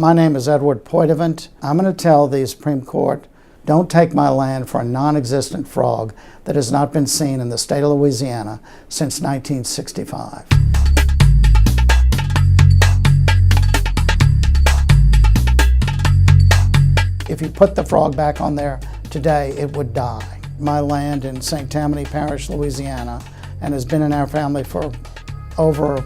My name is Edward Poitevint. I'm going to tell the Supreme Court, don't take my land for a non-existent frog that has not been seen in the state of Louisiana since 1965. If you put the frog back on there today, it would die. My land in St. Tammany Parish, Louisiana, and has been in our family for over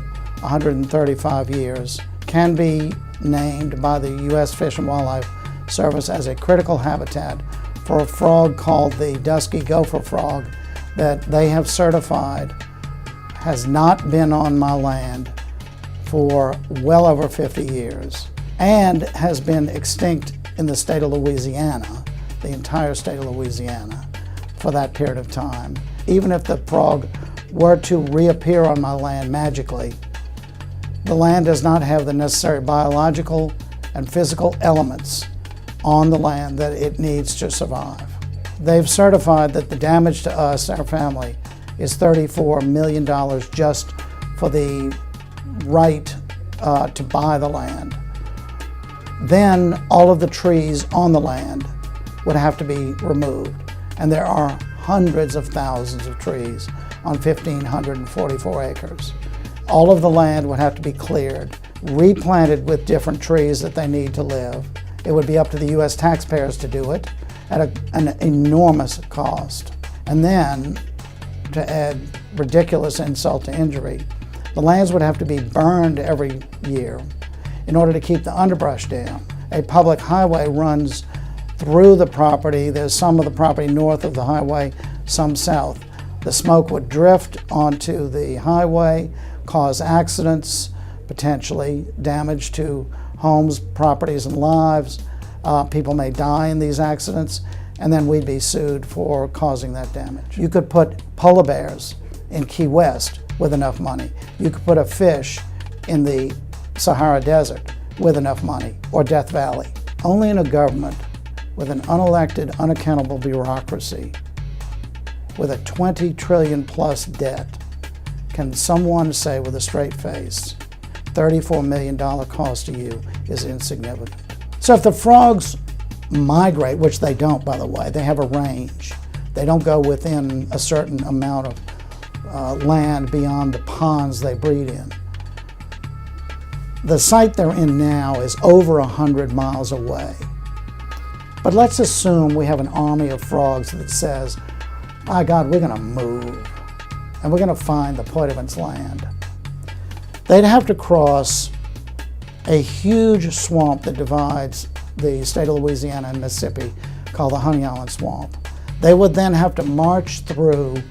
135 years, can be named by the U.S. Fish and Wildlife Service as a critical habitat for a frog called the dusky gopher frog that they have certified has not been on my land for well over 50 years and has been extinct in the state of Louisiana, the entire state of Louisiana, for that period of time. Even if the frog were to reappear on my land magically, the land does not have the necessary biological and physical elements on the land that it needs to survive. They've certified that the damage to us, our family, is $34 million just for the right to buy the land. Then all of the trees on the land would have to be removed. And there are hundreds of thousands of trees on 1,544 acres. All of the land would have to be cleared, replanted with different trees that they need to live. It would be up to the U.S. taxpayers to do it at an enormous cost. And then, to add ridiculous insult to injury, the lands would have to be burned every year in order to keep the underbrush down. A public highway runs through the property. There's some of the property north of the highway, some south. The smoke would drift onto the highway, cause accidents, potentially damage to homes, properties, and lives. People may die in these accidents, and then we'd be sued for causing that damage. You could put polar bears in Key West with enough money. You could put a fish in the Sahara Desert with enough money, or Death Valley. Only in a government with an unelected, unaccountable bureaucracy with a 20 trillion plus debt can someone say with a straight face, $34 million cost to you is insignificant. So if the frogs migrate, which they don't, by the way, they have a range. They don't go within a certain amount of land beyond the ponds they breed in. The site they're in now is over 100 miles away. But let's assume we have an army of frogs that says, my God, we're going to move, and we're going to find the Poitevint's land. They'd have to cross a huge swamp that divides the state of Louisiana and Mississippi, called the Honey Island Swamp. They would then have to march through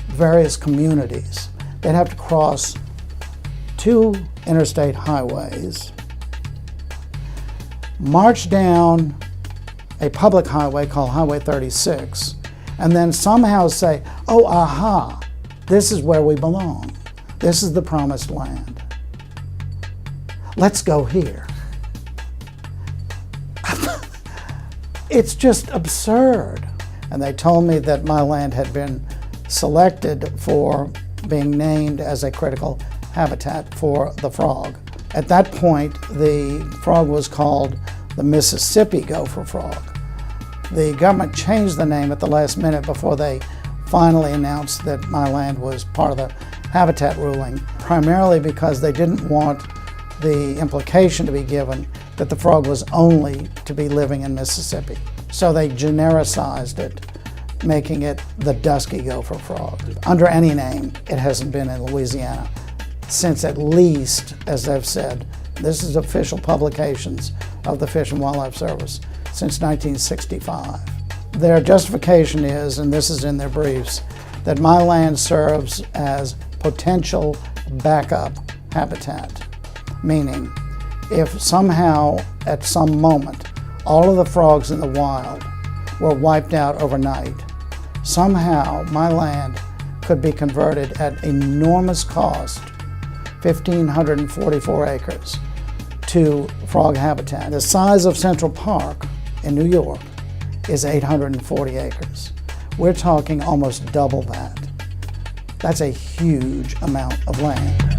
various communities. They'd have to cross 2 interstate highways, march down a public highway called Highway 36, and then somehow say, oh, aha, this is where we belong. This is the promised land. Let's go here. It's just absurd. And they told me that my land had been selected for being named as a critical habitat for the frog. At that point, the frog was called the Mississippi gopher frog. The government changed the name at the last minute before they finally announced that my land was part of the habitat ruling, primarily because they didn't want the implication to be given that the frog was only to be living in Mississippi. So they genericized it, making it the dusky gopher frog. Under any name, it hasn't been in Louisiana since, at least, as they've said, this is official publications of the Fish and Wildlife Service, since 1965. Their justification is, and this is in their briefs, that my land serves as potential backup habitat, meaning if somehow at some moment all of the frogs in the wild were wiped out overnight, somehow my land could be converted at enormous cost, 1,544 acres, to frog habitat. The size of Central Park in New York is 840 acres. We're talking almost double that. That's a huge amount of land.